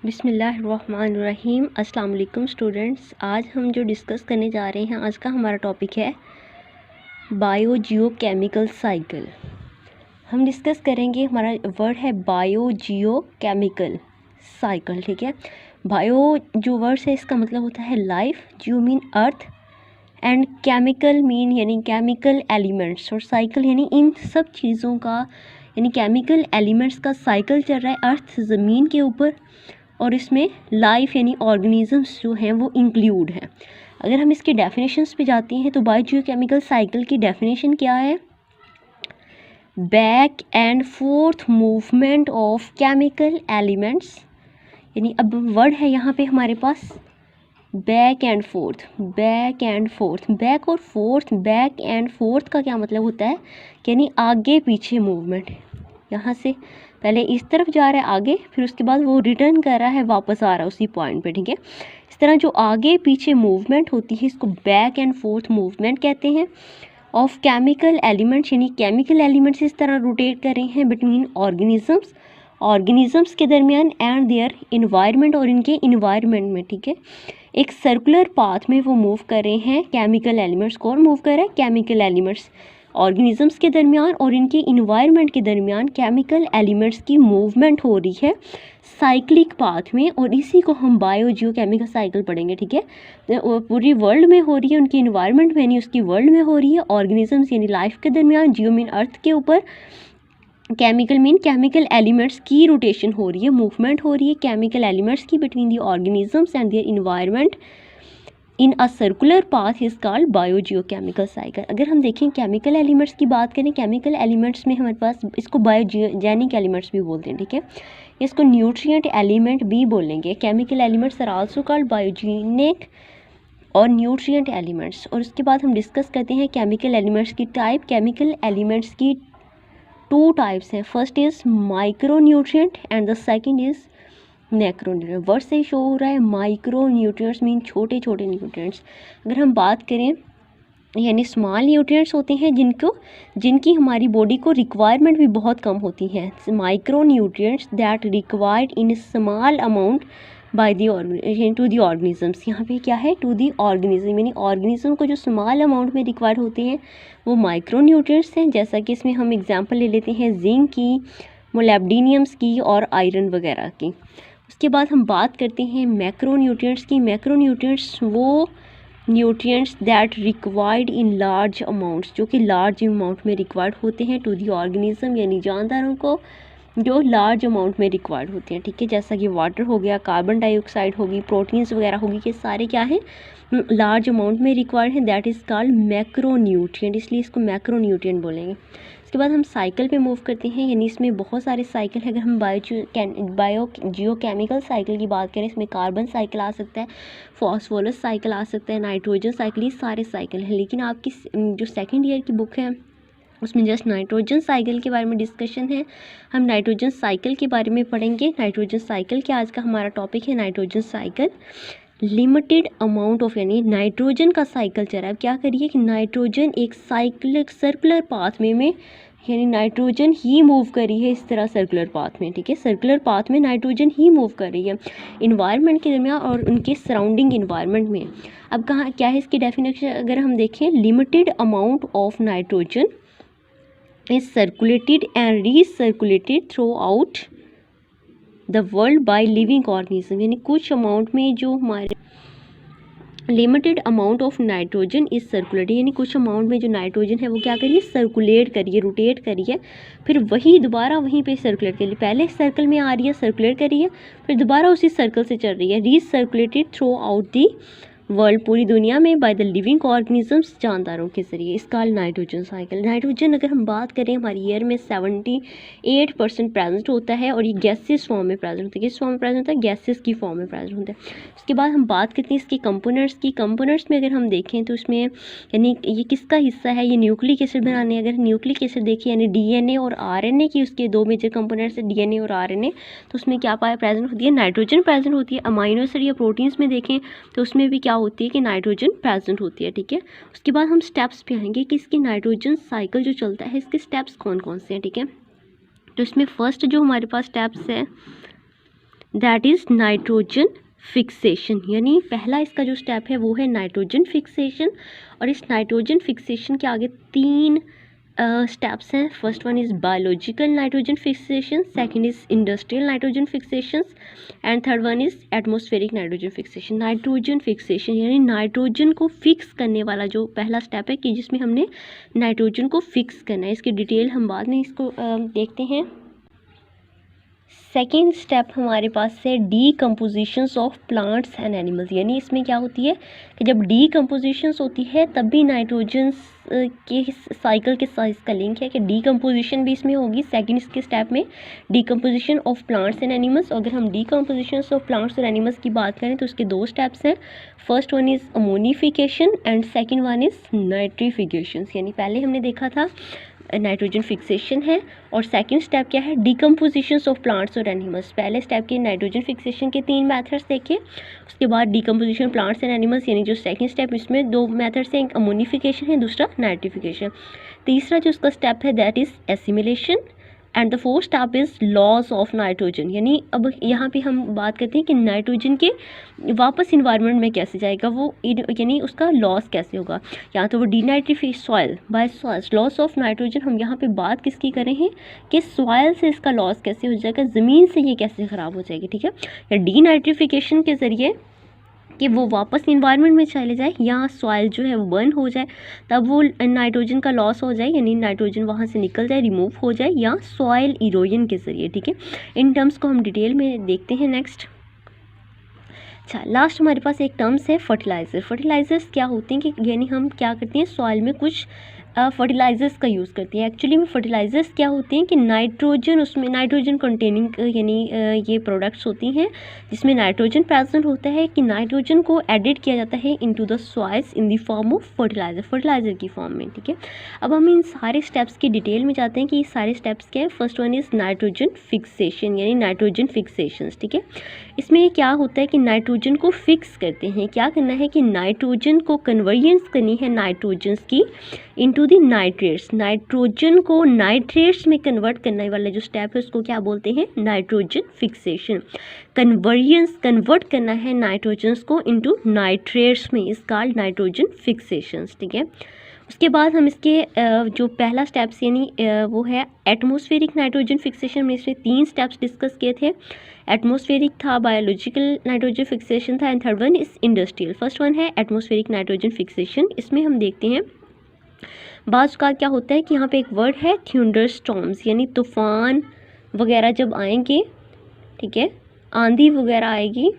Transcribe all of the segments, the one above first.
बिस्मिल्लाहिर्रहमानिर्रहीम। अस्सलाम वालेकुम स्टूडेंट्स। आज हम जो डिस्कस करने जा रहे हैं, आज का हमारा टॉपिक है बायोजियोकेमिकल साइकिल। हम डिस्कस करेंगे, हमारा वर्ड है बायोजियोकेमिकल साइकिल। ठीक है, बायो जो वर्ड है इसका मतलब होता है life, Jio mean earth and chemical mean यानी केमिकल एलिमेंट्स, और साइकिल यानी इन सब चीज़ों का यानी केमिकल एलिमेंट्स का साइकिल चल रहा है अर्थ ज़मीन के ऊपर, और इसमें लाइफ यानी ऑर्गेनिजम्स जो हैं वो इंक्लूड हैं। अगर हम इसके डेफिनेशंस पे जाते हैं तो बायोजियोकेमिकल साइकिल की डेफिनेशन क्या है? Back and forth movement of chemical elements, यानी अब वर्ड है यहाँ पे हमारे पास back and forth, back and forth, back और फोर्थ। बैक एंड फोर्थ का क्या मतलब होता है कि यानी आगे पीछे मूवमेंट। यहाँ से पहले इस तरफ जा रहा है आगे, फिर उसके बाद वो रिटर्न कर रहा है, वापस आ रहा है उसी पॉइंट पे। ठीक है, इस तरह जो आगे पीछे मूवमेंट होती है इसको बैक एंड फोर्थ मूवमेंट कहते हैं। ऑफ केमिकल एलिमेंट्स, यानी केमिकल एलिमेंट्स इस तरह रोटेट कर रहे हैं बिटवीन ऑर्गेनिजम्स, ऑर्गेनिजम्स के दरमियान एंड देयर इन्वायरमेंट, और इनके इन्वायरमेंट में। ठीक है, एक सर्कुलर पाथ में वो मूव कर रहे हैं केमिकल एलिमेंट्स। कौन मूव कर रहा है? Chemical elements. ऑर्गेनिजम्स के दरमियान और इनके इन्वायरमेंट के दरमियान केमिकल एलिमेंट्स की मूवमेंट हो रही है साइक्लिक पाथ में, और इसी को हम बायोजियोकेमिकल साइकिल पढ़ेंगे। ठीक है, तो पूरी वर्ल्ड में हो रही है, उनकी इन्वायरमेंट में यानी उसकी वर्ल्ड में हो रही है, ऑर्गेनिजम्स यानी लाइफ के दरमियान, जियो मीन अर्थ के ऊपर, केमिकल मीन केमिकल एलिमेंट्स की रोटेशन हो रही है, मूवमेंट हो रही है केमिकल एलिमेंट्स की between the organisms and their environment in a circular path is called biogeochemical cycle. अगर हम देखें केमिकल एलिमेंट्स की बात करें, केमिकल एलिमेंट्स में हमारे पास इसको बायोजेनिक एलिमेंट्स भी बोलते हैं। ठीक है, इसको न्यूट्रिएंट एलिमेंट भी बोलेंगे। Chemical elements are also called biogenic और न्यूट्रिएंट एलिमेंट्स। और उसके बाद हम डिस्कस करते हैं केमिकल एलिमेंट्स की टाइप। केमिकल एलिमेंट्स की टू टाइप्स हैं, first is micro nutrient and the second is macro nutrient. Word से ही शो हो रहा है, माइक्रो न्यूट्रिएंट्स मीन छोटे छोटे न्यूट्रिएंट्स। अगर हम बात करें यानी स्मॉल न्यूट्रिएंट्स होते हैं जिनकी हमारी बॉडी को रिक्वायरमेंट भी बहुत कम होती है। Micro nutrients that required in small amount by the to the organisms. यहाँ पे क्या है? टू दी ऑर्गेनिज्म, यानी ऑर्गेनिज्म को जो स्मॉल अमाउंट में रिक्वायर्ड होते हैं वो माइक्रो न्यूट्रिएंट्स हैं। जैसा कि इसमें हम एग्जांपल ले लेते हैं जिंक की, मोलिब्डेनम्स की और आयरन वगैरह की। उसके बाद हम बात करते हैं मैक्रो न्यूट्रिएंट्स की। मैक्रो न्यूट्रिएंट्स वो nutrients that required in large amounts, जो कि लार्ज अमाउंट में रिक्वायर्ड होते हैं टू दी ऑर्गेनिज्म, यानी जानदारों को जो लार्ज अमाउंट में रिक्वायर्ड होते हैं। ठीक है, जैसा कि वाटर हो गया, कार्बन डाइऑक्साइड होगी, प्रोटीन्स वगैरह होगी, ये सारे क्या है? लार्ज अमाउंट में रिक्वायर्ड है। That is called macro nutrient, इसलिए इसको मैक्रो न्यूट्रिएंट बोलेंगे। उसके बाद हम साइकिल पे मूव करते हैं, यानी इसमें बहुत सारे साइकिल है। अगर हम बायोजियोकेमिकल साइकिल की बात करें, इसमें कार्बन साइकिल आ सकता है, फॉस्फोरस साइकिल आ सकता है, नाइट्रोजन साइकिल, ये सारे साइकिल हैं। लेकिन आपकी जो सेकेंड ईयर की बुक है उसमें जस्ट नाइट्रोजन साइकिल के बारे में डिस्कशन है। हम नाइट्रोजन साइकिल के बारे में पढ़ेंगे। नाइट्रोजन साइकिल क्या आज का हमारा टॉपिक है। Nitrogen cycle limited amount of, यानी नाइट्रोजन का साइकिल चल रहा है। अब क्या करिए कि नाइट्रोजन एक साइक्लिक सर्कुलर पाथ में यानी नाइट्रोजन ही मूव कर रही है इस तरह सर्कुलर पाथ में। ठीक है, सर्कुलर पाथ में नाइट्रोजन ही मूव कर रही है इन्वायरमेंट के दरमियान और उनके सराउंडिंग इन्वायरमेंट में। अब कहाँ क्या है इसकी डेफिनेशन? अगर हम देखें, limited amount of nitrogen is circulated and recirculated throughout the world by living organism, यानी कुछ अमाउंट में जो हमारे limited amount of nitrogen is circulated, यानी कुछ अमाउंट में जो नाइट्रोजन है वो क्या करिए? सर्कुलेट करिए, रोटेट करिए, फिर वही दोबारा वहीं पे सर्कुलेट करिए। पहले सर्कल में आ रही है, सर्कुलेट करिए, फिर दोबारा उसी सर्कल से चल रही है। रीसर्कुलेटेड थ्रू आउट दी वर्ल्ड, पूरी दुनिया में, बाय द लिविंग ऑर्गेनिजम्स, जानदारों के जरिए। इसका नाइट्रोजन साइकिल। नाइट्रोजन अगर हम बात करें हमारी ईयर में 78% प्रेजेंट होता है, और ये गैसेस फॉर्म में प्रेजेंट होता है। किस फॉर्म में प्रेजेंट होता है? गैसेस की फॉर्म में प्रेजेंट होता है। उसके बाद हम बात करते हैं इसके कंपोनेंट्स की। कंपोनेंट्स में अगर हम देखें तो इसमें यानी ये किसका हिस्सा है? ये न्यूक्लिक एसिड बनाने। अगर न्यूक्लिक एसिड देखिए यानी डीएनए और आरएनए की, उसके दो मेजर कंपोनेंट्स है डीएनए और आरएनए, तो उसमें क्या पाया प्रेजेंट होती है? नाइट्रोजन प्रेजेंट होती है। अमाइनो एसिड या प्रोटीन्स में देखें तो उसमें भी क्या होती है कि नाइट्रोजन प्रेजेंट होती है। ठीक है, उसके बाद हम स्टेप्स पे आएंगे कि इसकी नाइट्रोजन साइकिल जो चलता है इसके स्टेप्स कौन कौन से हैं। ठीक है, तो इसमें फर्स्ट जो हमारे पास स्टेप्स है दैट इज़ नाइट्रोजन फिक्सेशन। यानी पहला इसका जो स्टेप है वो है नाइट्रोजन फिक्सेशन, और इस नाइट्रोजन फिक्सेशन के आगे 3 स्टेप्स हैं। First one is biological nitrogen fixation, second is industrial nitrogen fixation, and third one is atmospheric nitrogen fixation. Nitrogen fixation यानी नाइट्रोजन को फिक्स करने वाला जो पहला स्टेप है कि जिसमें हमने नाइट्रोजन को फिक्स करना है। इसकी डिटेल हम बाद में इसको देखते हैं। सेकेंड स्टेप हमारे पास है डीकम्पोजिशंस ऑफ प्लांट्स एंड एनिमल्स। यानी इसमें क्या होती है कि जब डीकम्पोजिशंस होती है तब भी नाइट्रोजन के साइकिल के साथ इसका लिंक है कि डीकम्पोजिशन भी इसमें होगी सेकेंड इसके स्टेप में, decomposition of plants and animals. अगर हम डीकम्पोजिशन ऑफ प्लांट्स और एनिमल्स की बात करें तो उसके 2 स्टेप्स हैं। First one is ammonification and second one is nitrification. यानी पहले हमने देखा था नाइट्रोजन फिक्सेशन है, और सेकंड स्टेप क्या है, डीकम्पोजिशन ऑफ प्लांट्स और एनिमल्स। पहले स्टेप के नाइट्रोजन फिक्सेशन के 3 मेथड्स देखे, उसके बाद डीकम्पोजिशन प्लांट्स एंड एनिमल्स यानी जो सेकंड स्टेप इसमें 2 मेथड्स हैं, एक अमोनिफिकेशन है, दूसरा नाइट्रिफिकेशन। तीसरा जो उसका स्टेप है that is assimilation, and the fourth step is loss of nitrogen. यानी अब यहाँ पे हम बात करते हैं कि नाइट्रोजन के वापस इन्वायरमेंट में कैसे जाएगा वो, यानी उसका लॉस कैसे होगा, या तो वो denitrified soil by soils. Loss of nitrogen हम यहाँ पे बात किसकी कर रहे हैं कि सॉइल से इसका लॉस कैसे हो जाएगा, ज़मीन से ये कैसे ख़राब हो जाएगी, ठीक है। या डीनाइट्रिफिकेशन के ज़रिए कि वो वापस इन्वायरमेंट में चले जाए, या सॉइल जो है वो बर्न हो जाए तब वो नाइट्रोजन का लॉस हो जाए, यानी नाइट्रोजन वहाँ से निकल जाए, रिमूव हो जाए, या सॉइल इरोजन के ज़रिए, ठीक है। इन टर्म्स को हम डिटेल में देखते हैं नेक्स्ट। अच्छा, लास्ट हमारे पास एक टर्म्स है फर्टिलाइज़र। फर्टिलाइज़र्स क्या होते हैं कि यानी हम क्या करते हैं सॉइल में कुछ फर्टिलाइज़र्स का यूज़ करते हैं। एक्चुअली में फर्टिलाइज़र्स क्या होते हैं कि नाइट्रोजन, उसमें नाइट्रोजन कंटेनिंग यानी ये प्रोडक्ट्स होती हैं जिसमें नाइट्रोजन प्रेजेंट होता है, कि नाइट्रोजन को एडिट किया जाता है into the soils in the form of fertiliser की फॉर्म में, ठीक है। अब हम इन सारे स्टेप्स की डिटेल में जाते हैं कि ये सारे स्टेप्स क्या है। First one is nitrogen fixation यानी नाइट्रोजन फिक्सेशंस, ठीक है। इसमें क्या होता है कि नाइट्रोजन को फिक्स करते हैं, क्या करना है कि नाइट्रोजन को कन्वर्जेंस करनी है नाइट्रोजन्स की इनटू द नाइट्रेट्स। नाइट्रोजन को नाइट्रेट्स में कन्वर्ट करने वाला जो स्टेप है उसको क्या बोलते हैं, नाइट्रोजन फिक्सेशन। कन्वर्ट करना है नाइट्रोजन्स को इनटू नाइट्रेट्स में इज कॉल्ड नाइट्रोजन फिक्सेशंस, ठीक है। उसके बाद हम इसके जो पहला स्टेप्स यानी वो है एटमॉस्फेरिक नाइट्रोजन फिक्सेशन में इसमें 3 स्टेप्स डिस्कस किए थे। एटमॉस्फेरिक था, बायोलॉजिकल नाइट्रोजन फिक्सेशन था, and third one is industrial. First one है एटमॉस्फेरिक नाइट्रोजन फिक्सेशन। इसमें हम देखते हैं बाज़ का क्या होता है कि यहाँ पे एक वर्ड है थंडरस्टॉर्म्स, यानी तूफ़ान वगैरह जब आएंगे, ठीक है, आंधी वगैरह आएगी,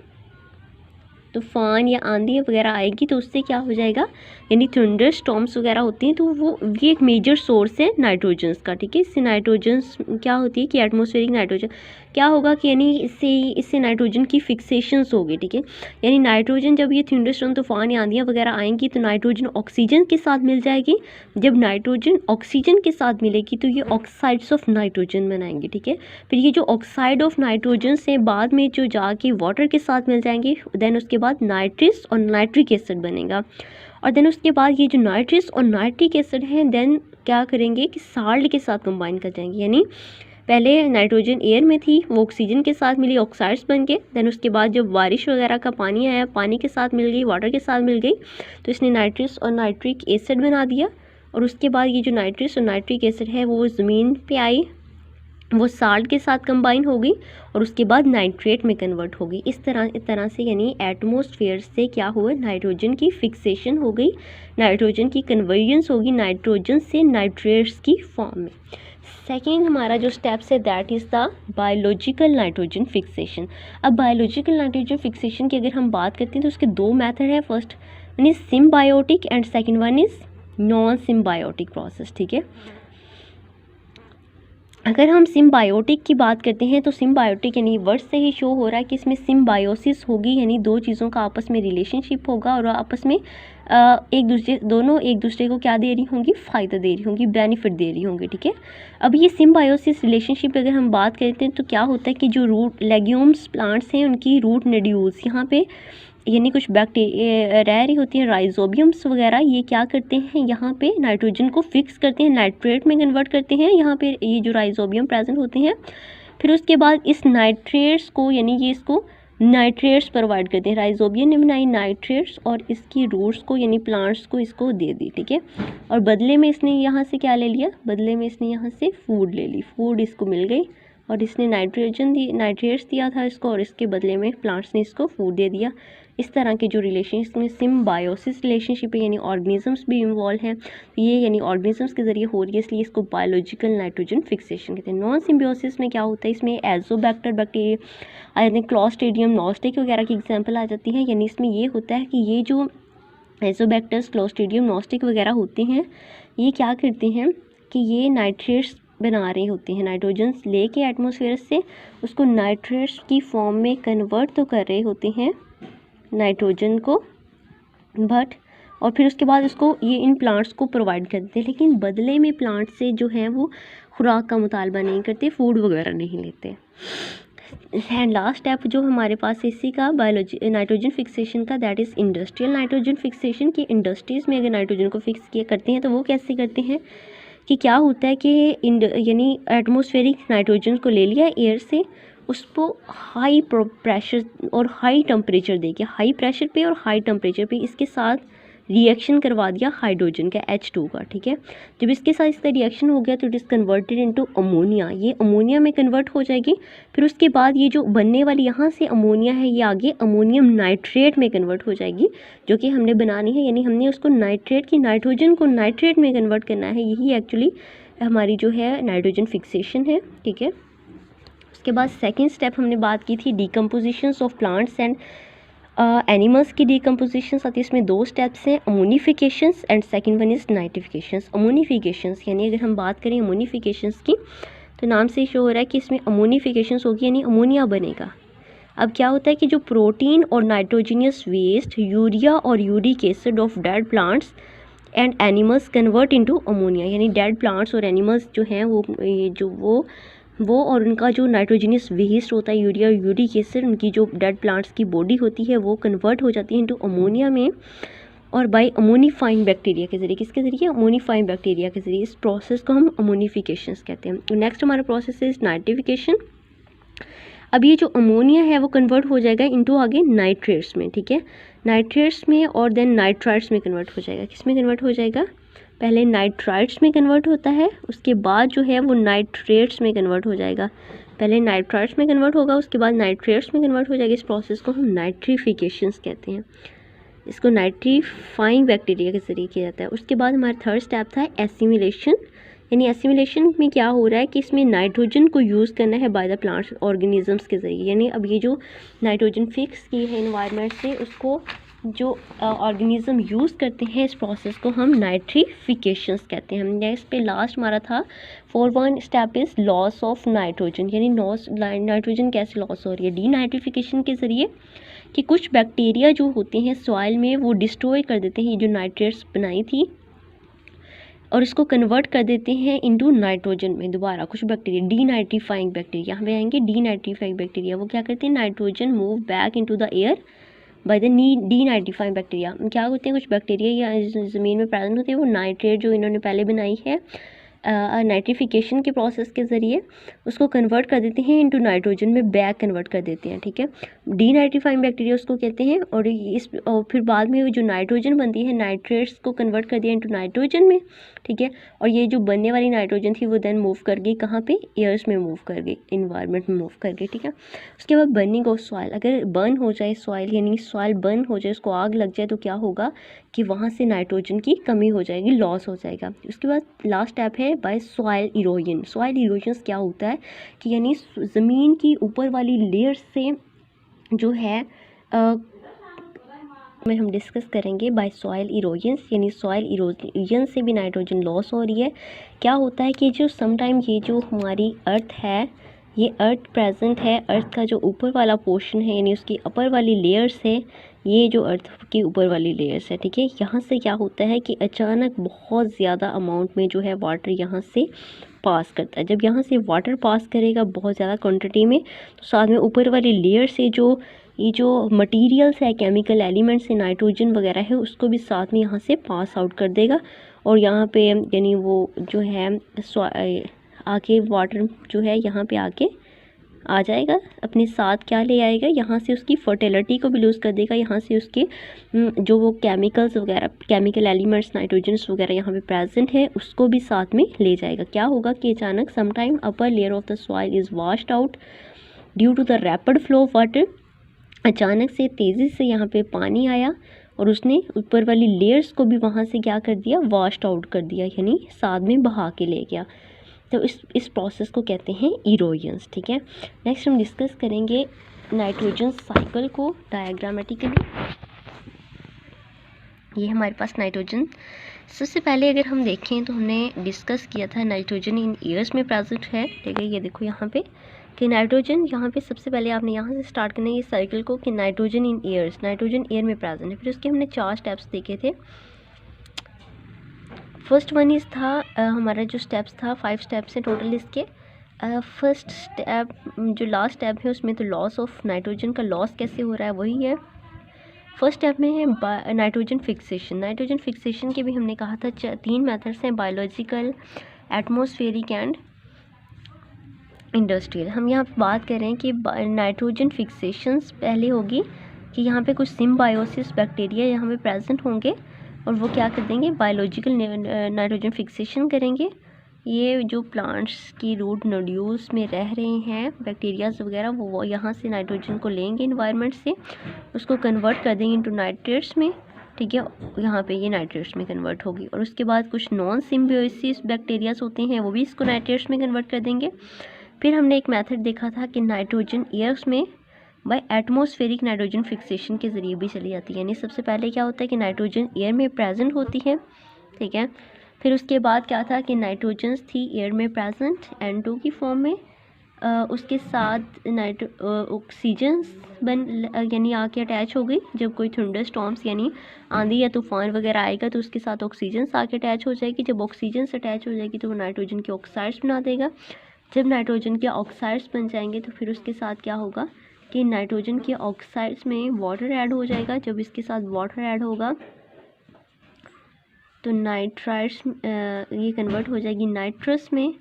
तूफ़ान या आंधी वगैरह आएगी तो उससे क्या हो जाएगा, यानी थंडर स्टॉर्म्स वगैरह होती हैं तो वो ये एक मेजर सोर्स है नाइट्रोजन्स का, ठीक है। इससे नाइट्रोजन्स क्या होती है कि एटमॉस्फेरिक नाइट्रोजन क्या होगा कि यानी इससे नाइट्रोजन की फिक्सेशंस होगी, ठीक है। यानी नाइट्रोजन जब ये थंडर स्टॉर्म तूफान या आंधियाँ वगैरह आएंगी तो नाइट्रोजन ऑक्सीजन के साथ मिल जाएगी। जब नाइट्रोजन ऑक्सीजन के साथ मिलेगी तो ये ऑक्साइड्स ऑफ नाइट्रोजन बनाएंगे, ठीक है। फिर ये जो ऑक्साइड ऑफ नाइट्रोजन से बाद में जो जाके वाटर के साथ मिल जाएंगे, देन उसके बाद नाइट्रस और नाइट्रिक एसिड बनेगा, और देन उसके बाद ये जो नाइट्रस और नाइट्रिक एसिड हैं देन क्या करेंगे कि साल्ट के साथ कंबाइन कर जाएंगे। यानी पहले नाइट्रोजन एयर में थी, वो ऑक्सीजन के साथ मिली, ऑक्साइड्स बन के, देन उसके बाद जब बारिश वगैरह का पानी आया, पानी के साथ मिल गई, वाटर के साथ मिल गई, तो इसने नाइट्रस और नाइट्रिक एसिड बना दिया, और उसके बाद ये जो नाइट्रस और नाइट्रिक एसिड है वो ज़मीन पे आई, वो साल्ट के साथ कंबाइन हो गई, और उसके बाद नाइट्रेट में कन्वर्ट हो गई। इस तरह से यानी एटमॉस्फेयर से क्या हुआ, नाइट्रोजन की फिक्सेशन हो गई, नाइट्रोजन की कन्वर्जेंस होगी नाइट्रोजन से नाइट्रेट्स की फॉर्म में। सेकेंड हमारा जो स्टेप्स है that is the biological nitrogen fixation. अब बायोलॉजिकल नाइट्रोजन फिक्सेशन की अगर हम बात करते हैं तो उसके 2 मेथड है। First one is symbiotic and second one is non symbiotic process, ठीक है। अगर हम सिम्बायोटिक की बात करते हैं तो सिम्बायोटिक यानी वर्ड से ही शो हो रहा है कि इसमें सिम्बायोसिस होगी, यानी 2 चीज़ों का आपस में रिलेशनशिप होगा और आपस में दोनों एक दूसरे को क्या दे रही होंगी, फ़ायदा दे रही होंगी, बेनिफिट दे रही होंगी, ठीक है। अब ये सिम्बायोसिस रिलेशनशिप अगर हम बात करते हैं तो क्या होता है कि जो रूट लेग्यूम्स प्लांट्स हैं उनकी रूट नोड्यूल्स यहाँ पे यानी कुछ बैक्टीरिया रह रही होती हैं, राइजोबियम्स वगैरह, ये क्या करते हैं यहाँ पे नाइट्रोजन को फिक्स करते हैं, नाइट्रेट में कन्वर्ट करते हैं। यहाँ पे ये जो राइजोबियम प्रेजेंट होते हैं फिर उसके बाद इस नाइट्रेट्स को यानी कि इसको नाइट्रेट्स प्रोवाइड करते हैं, राइजोबियम ने बनाई नाइट्रेट्स और इसकी रूट्स को यानी प्लांट्स को इसको दे दी, ठीक है। और बदले में इसने यहाँ से क्या ले लिया, बदले में इसने यहाँ से फूड ले ली, फूड इसको मिल गई और इसने नाइट्रेट्स दिया था इसको और इसके बदले में प्लांट्स ने इसको फूड दे दिया। इस तरह के जो रिलेशन, इसमें सिम्बायोसिस रिलेशनशिप है, यानी ऑर्गेनिजम्स भी इन्वॉल्व हैं, ये यानी ऑर्गेनिजम्स के ज़रिए हो रही है, इसलिए इसको बायोलॉजिकल नाइट्रोजन फिक्सेशन कहते हैं। नॉन सिम्बियोसिस में क्या होता है, इसमें एजोबैक्टर बैक्टीरिया यानी क्लॉस्ट्रीडियम नॉस्टिक वगैरह की एग्जाम्पल आ जाती है। यानी इसमें ये होता है कि ये जो एजोबैक्टर्स क्लॉस्ट्रीडियम नॉस्टिक वगैरह होते हैं, ये क्या करते हैं कि ये नाइट्रेट्स बना रहे होते हैं, नाइट्रोजन लेके एटमॉस्फेयर से उसको नाइट्रेट्स की फॉर्म में कन्वर्ट तो कर रहे होते हैं नाइट्रोजन को, बट और फिर उसके बाद उसको ये इन प्लांट्स को प्रोवाइड कर देते हैं, लेकिन बदले में प्लांट से जो है वो खुराक का मुतालबा नहीं करते, फूड वगैरह नहीं लेते। एंड लास्ट स्टेप जो हमारे पास इसी का बायोलॉजी नाइट्रोजन फिक्सेशन का, that is industrial nitrogen fixation. की इंडस्ट्रीज़ में अगर नाइट्रोजन को फिक्स किया करते हैं तो वो कैसे करते हैं कि क्या होता है कि यानी एटमॉस्फेरिक नाइट्रोजन को ले लिया एयर से, उसको हाई प्रेशर और हाई टेम्परेचर देके, हाई प्रेशर पे और हाई टेम्परेचर पे इसके साथ रिएक्शन करवा दिया हाइड्रोजन का H2 का, ठीक है। जब इसके साथ इसका रिएक्शन हो गया तो it is converted into ammonia, ये अमोनिया में कन्वर्ट हो जाएगी। फिर उसके बाद ये जो बनने वाली यहाँ से अमोनिया है ये आगे अमोनियम नाइट्रेट में कन्वर्ट हो जाएगी, जो कि हमने बनानी है, यानी हमने उसको नाइट्रेट की नाइट्रोजन को नाइट्रेट में कन्वर्ट करना है। यही एक्चुअली हमारी जो है नाइट्रोजन फिक्सेशन है, ठीक है। उसके बाद सेकेंड स्टेप हमने बात की थी डिकम्पोजिशंस ऑफ प्लांट्स एंड एनिमल्स की डिकम्पोजिशंस आती है। इसमें दो स्टेप्स हैं, अमोनिफिकेशंस एंड सेकंड वन इज़ नाइट्रिफिकेशंस। अमोनिफिकेशंस यानी अगर हम बात करें अमोनिफिकेशंस की तो नाम से शो हो रहा है कि इसमें अमोनिफिकेशंस होगी यानी अमोनिया बनेगा। अब क्या होता है कि जो प्रोटीन और नाइट्रोजीनियस वेस्ट यूरिया और uric acid of dead plants and animals convert into ammonia, यानी डेड प्लांट्स और एनिमल्स जो हैं वो और उनका जो नाइट्रोजनियस वेस्ट होता है यूरिया यूरिक एसिड, उनकी जो डेड प्लांट्स की बॉडी होती है वो कन्वर्ट हो जाती है इनटू अमोनिया में, और बाय अमोनीफाइंग बैक्टीरिया के ज़रिए, किसके ज़रिए, अमोनीफाइंग बैक्टीरिया के ज़रिए। इस प्रोसेस को हम अमोनिफिकेशंस कहते हैं। नेक्स्ट हमारा प्रोसेस है नाइट्रिफिकेशन। अब ये जो अमोनिया है वो कन्वर्ट हो जाएगा इनटू आगे नाइट्रेट्स में, ठीक है, नाइट्रेट्स में और देन नाइट्राइट्स में कन्वर्ट हो जाएगा। किस में कन्वर्ट हो जाएगा, पहले नाइट्राइट्स में कन्वर्ट होता है, उसके बाद जो है वो नाइट्रेट्स में कन्वर्ट हो जाएगा। पहले नाइट्राइट्स में कन्वर्ट होगा, उसके बाद नाइट्रेट्स में कन्वर्ट हो जाएगा। इस प्रोसेस को हम नाइट्रिफिकेशंस कहते हैं। इसको नाइट्रीफाइंग बैक्टीरिया के ज़रिए किया जाता है। उसके बाद हमारा थर्ड स्टेप था एसिमिलेशन, यानी एसिमिलेशन में क्या हो रहा है कि इसमें नाइट्रोजन को यूज़ करना है बाय द प्लांट्स ऑर्गेनिजम्स के ज़रिए। यानी अब ये जो नाइट्रोजन फिक्स की है इन्वायरमेंट से, उसको जो ऑर्गेनिज्म यूज़ करते हैं, इस प्रोसेस को हम नाइट्रिफिकेशंस कहते हैं। नेक्स्ट पे लास्ट हमारा था 4th step is loss of nitrogen, यानी नाइट्रोजन कैसे लॉस हो रही है, डीनाइट्रिफिकेशन के ज़रिए, कि कुछ बैक्टीरिया जो होते हैं सॉइल में वो डिस्ट्रॉय कर देते हैं ये जो नाइट्रेट्स बनाई थी और इसको कन्वर्ट कर देते हैं इनटू नाइट्रोजन में दोबारा। कुछ बैक्टीरिया डीनाइट्रीफाइंग बैक्टीरिया, यहाँ पे आएंगे डीनाइट्रीफाइंग बैक्टीरिया, वो क्या करते हैं, nitrogen move back into the air by the denitrifying bacteria. क्या होते हैं, कुछ बैक्टीरिया या ज़मीन में प्रेजेंट होते हैं, वो नाइट्रेट जो इन्होंने पहले बनाई है नाइट्रिफिकेशन के प्रोसेस के ज़रिए उसको कन्वर्ट कर देते हैं इनटू नाइट्रोजन में, बैक कन्वर्ट कर देते हैं, ठीक है, डीनाइट्रीफाइंग बैक्टीरिया उसको कहते हैं। और फिर बाद में जो नाइट्रोजन बनती है नाइट्रेट्स को कन्वर्ट कर दिया इनटू नाइट्रोजन में, ठीक है, और ये जो बनने वाली नाइट्रोजन थी वो देन मूव कर गई कहाँ पे, एयर्स में मूव कर गई, इन्वायरमेंट में मूव कर गई, ठीक है। उसके बाद बर्निंग ऑफ सॉइल, अगर बर्न हो जाए सॉइल, यानी सॉइल बर्न हो जाए, उसको आग लग जाए, तो क्या होगा कि वहाँ से नाइट्रोजन की कमी हो जाएगी, लॉस हो जाएगा। उसके बाद लास्ट स्टेप है by soil erosion. Soil erosion क्या होता है कि यानी ज़मीन की ऊपर वाली लेयर से जो है में हम डिस्कस करेंगे बाय सॉइल इरोजन्स, यानी सॉइल इरोजन से भी नाइट्रोजन लॉस हो रही है। क्या होता है कि जो समटाइम ये जो हमारी अर्थ है, ये अर्थ प्रेजेंट है, अर्थ का जो ऊपर वाला पोर्शन है यानी उसकी अपर वाली लेयर्स है, ये जो अर्थ की ऊपर वाली लेयर्स है, ठीक है, यहाँ से क्या होता है कि अचानक बहुत ज़्यादा अमाउंट में जो है वाटर यहाँ से पास करता है। जब यहाँ से वाटर पास करेगा बहुत ज़्यादा क्वांटिटी में, तो साथ में ऊपर वाली लेयर से जो ये जो मटेरियल्स है, केमिकल एलिमेंट्स है, नाइट्रोजन वगैरह है, उसको भी साथ में यहाँ से पास आउट कर देगा और यहाँ पे यानी वो जो है आके वाटर जो है यहाँ पे आके आ जाएगा, अपने साथ क्या ले आएगा, यहाँ से उसकी फर्टिलिटी को भी लूज़ कर देगा, यहाँ से उसके जो वो केमिकल्स वगैरह, केमिकल एलिमेंट्स, नाइट्रोजन्स वगैरह यहाँ पे प्रेजेंट है, उसको भी साथ में ले जाएगा। क्या होगा कि अचानक sometime upper layer of the soil is washed out due to the rapid flow of water. अचानक से तेज़ी से यहाँ पे पानी आया और उसने ऊपर वाली लेयर्स को भी वहाँ से क्या कर दिया, वॉश्ड आउट कर दिया, यानी साथ में बहा के ले गया। तो इस प्रोसेस को कहते हैं इरोजन्स। ठीक है, नेक्स्ट हम डिस्कस करेंगे नाइट्रोजन साइकिल को डायग्रामेटिकली। ये हमारे पास नाइट्रोजन, सबसे पहले अगर हम देखें तो हमने डिस्कस किया था नाइट्रोजन इन एयर्स में प्रेजेंट है। ठीक है, ये देखो यहाँ पे कि नाइट्रोजन, यहाँ पे सबसे पहले आपने यहाँ से स्टार्ट करना है ये साइकिल को कि nitrogen in years, nitrogen air में प्रेजेंट है। फिर उसके हमने 4 स्टेप्स देखे थे। फर्स्ट वन इज़ था हमारा जो स्टेप्स था, 5 स्टेप्स हैं टोटल इसके। फर्स्ट स्टेप जो लास्ट स्टेप है उसमें तो लॉस ऑफ नाइट्रोजन का लॉस कैसे हो रहा है वही है। फर्स्ट स्टेप में है नाइट्रोजन फिक्सेशन। नाइट्रोजन फिक्सेशन के भी हमने कहा था 3 मेथड्स हैं, बायोलॉजिकल, एटमॉस्फेरिक एंड इंडस्ट्रियल। हम यहाँ पे बात कर रहे हैं कि नाइट्रोजन फिक्सेशंस पहले होगी कि यहाँ पे कुछ सिम्बायोसिस बैक्टीरिया यहाँ पे प्रेजेंट होंगे और वो क्या कर देंगे, बायोलॉजिकल नाइट्रोजन फिक्सेशन करेंगे। ये जो प्लांट्स की रूट नोड्यूल्स में रह रहे हैं बैक्टीरियाज वगैरह, वो यहाँ से नाइट्रोजन को लेंगे इन्वायरमेंट से, उसको कन्वर्ट कर देंगे इनटू नाइट्रेट्स में। ठीक है, यहाँ पे ये नाइट्रेट्स में कन्वर्ट होगी और उसके बाद कुछ नॉन सिम्बायोसिस बैक्टीरियाज होते हैं वो भी इसको नाइट्रेट्स में कन्वर्ट कर देंगे। फिर हमने एक मेथड देखा था कि नाइट्रोजन एयर्स में बाय एटमॉस्फेरिक नाइट्रोजन फिक्सेशन के ज़रिए भी चली जाती है। यानी सबसे पहले क्या होता है कि नाइट्रोजन एयर में प्रेजेंट होती है। ठीक है, फिर उसके बाद क्या था कि नाइट्रोजन्स थी एयर में प्रेजेंट N2 की फॉर्म में, उसके साथ ऑक्सीजन्स यानी आके अटैच हो गई। जब कोई थंडर स्टॉर्म्स यानी आंधी या तूफान वगैरह आएगा तो उसके साथ ऑक्सीजन्स आके अटैच हो जाएगी। जब ऑक्सीजन्स अटैच हो जाएगी तो वो नाइट्रोजन के ऑक्साइड्स बना देगा। जब नाइट्रोजन के ऑक्साइड्स बन जाएंगे तो फिर उसके साथ क्या होगा कि नाइट्रोजन के ऑक्साइड्स में वाटर ऐड हो जाएगा। जब इसके साथ वाटर ऐड होगा तो नाइट्राइड्स ये कन्वर्ट हो जाएगी नाइट्रस में।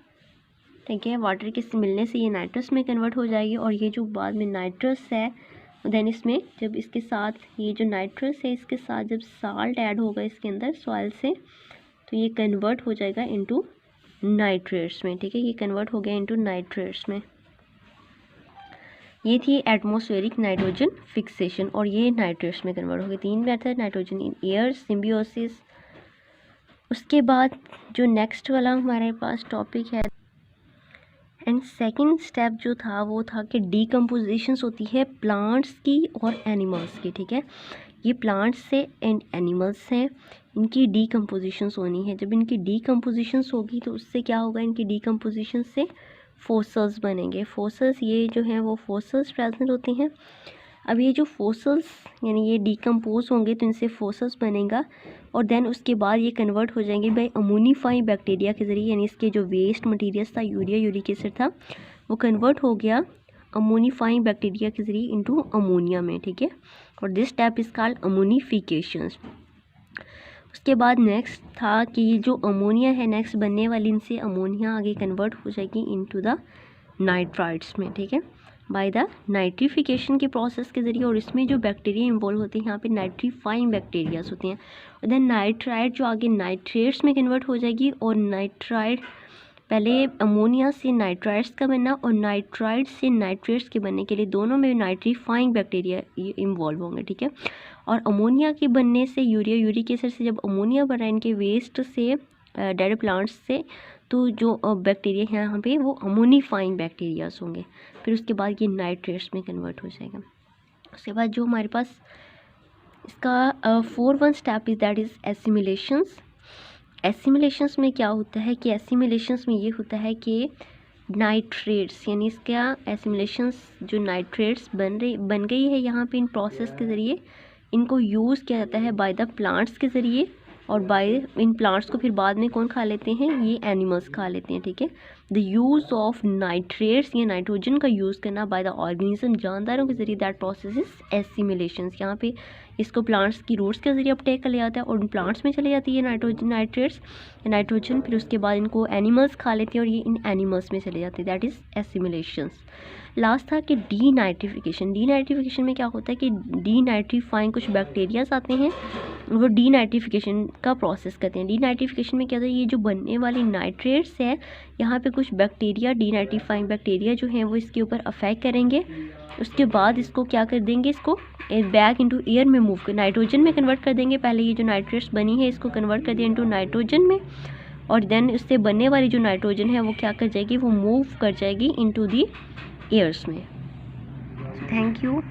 ठीक है, वाटर के मिलने से ये नाइट्रस में कन्वर्ट हो जाएगी और ये जो बाद में नाइट्रस है देन इसमें जब इसके साथ ये जो नाइट्रस है इसके साथ जब साल्ट ऐड होगा इसके अंदर सॉइल से तो ये कन्वर्ट हो जाएगा इनटू नाइट्रेट्स में। ठीक है, ये कन्वर्ट हो गया इनटू नाइट्रेट्स में। ये थी एटमॉस्फेरिक नाइट्रोजन फिक्सेशन और ये नाइट्रेट्स में कन्वर्ट हो गए। 3 method, nitrogen in air, symbiosis. उसके बाद जो नेक्स्ट वाला हमारे पास टॉपिक है एंड सेकंड स्टेप जो था वो था कि डीकम्पोजिशंस होती है प्लांट्स की और एनिमल्स की। ठीक है, ये प्लांट्स से एंड एनिमल्स हैं, इनकी डीकम्पोजिशंस होनी है। जब इनकी डीकम्पोजिशंस होगी तो उससे क्या होगा, इनकी डीकम्पोजिशन से फोसल्स बनेंगे। फोसल्स ये जो हैं वो फोसल्स प्रेजेंट होते हैं। अब ये जो फोसल्स यानी ये डीकम्पोज होंगे तो इनसे फोसल्स बनेगा और देन उसके बाद ये कन्वर्ट हो जाएंगे बाय अमोनीफाइंग बैक्टीरिया के ज़रिए। यानी इसके जो वेस्ट मटीरियल था यूरिया, यूरिक एसिड था, वो कन्वर्ट हो गया अमोनीफाइंग बैक्टीरिया के ज़रिए इनटू अमोनिया में। ठीक है, और this step is called ammonification. उसके बाद नेक्स्ट था कि ये जो अमोनिया है नेक्स्ट बनने वाली, इनसे अमोनिया आगे कन्वर्ट हो जाएगी इनटू द नाइट्राइड्स में। ठीक है, बाय द नाइट्रिफिकेशन के प्रोसेस के ज़रिए। और इसमें जो बैक्टीरिया इन्वॉल्व होते हैं यहाँ पे नाइट्रीफाइंग बैक्टीरियाज होते हैं और देन नाइट्राइड जो आगे नाइट्रेट्स में कन्वर्ट हो जाएगी और नाइट्राइड पहले अमोनिया से नाइट्राइड्स का बनना और नाइट्राइड से नाइट्रेट्स के बनने के लिए दोनों में नाइट्रीफाइंग बैक्टीरिया इन्वॉल्व होंगे। ठीक है, और अमोनिया के बनने से यूरिया, यूरिक एसिड से जब अमोनिया बन रहा है इनके वेस्ट से डेड प्लांट्स से, तो जो बैक्टीरिया हैं यहाँ पे वो अमोनीफाइंग बैक्टीरियाज होंगे। फिर उसके बाद ये नाइट्रेट्स में कन्वर्ट हो जाएगा। उसके बाद जो हमारे पास इसका 4th step is that is assimilations. Assimilations में क्या होता है कि एसिमिलेशंस में ये होता है कि नाइट्रेट्स यानी इसका एसिमिलेशंस जो नाइट्रेट्स बन गई है यहाँ पे इन प्रोसेस के ज़रिए, इनको यूज़ किया जाता है बाय द प्लांट्स के ज़रिए और बाय इन प्लांट्स को फिर बाद में कौन खा लेते हैं, ये एनिमल्स खा लेते हैं। ठीक है, द यूज़ ऑफ नाइट्रेट्स, ये नाइट्रोजन का यूज़ करना बाय द ऑर्गेनिज्म, जानदारों के ज़रिए, दैट प्रोसेस इज एसिमिलेशन। यहाँ पे इसको प्लांट्स की रूट्स के ज़रिए अपटेक कर लिया जाता है और उन प्लांट्स में चले जाती है नाइट्रेट्स नाइट्रोजन, फिर उसके बाद इनको एनिमल्स खा लेते हैं और ये इन एनिमल्स में चले जाते हैं, दैट इज़ एसिमिलेशंस। लास्ट था कि डीनाइट्रिफिकेशन। डीनाइट्रिफिकेशन में क्या होता है कि डीनाइट्रीफाइंग कुछ बैक्टीरियाज आते हैं, वो डीनाइट्रिफिकेशन का प्रोसेस करते हैं। डीनाइट्रिफिकेशन में क्या होता है, ये जो बनने वाली नाइट्रेट्स है, यहाँ पे कुछ बैक्टीरिया, डीनाइट्रीफाइंग बैक्टीरिया जो हैं वो इसके ऊपर अफेक्ट करेंगे। उसके बाद इसको क्या कर देंगे, इसको बैक इनटू एयर में मूव कर, नाइट्रोजन में कन्वर्ट कर देंगे। पहले ये जो नाइट्रेट्स बनी है इसको कन्वर्ट कर दिया इनटू नाइट्रोजन में, और देन उससे बनने वाली जो नाइट्रोजन है वो क्या कर जाएगी, वो मूव कर जाएगी इनटू दी एयर्स में। Thank you.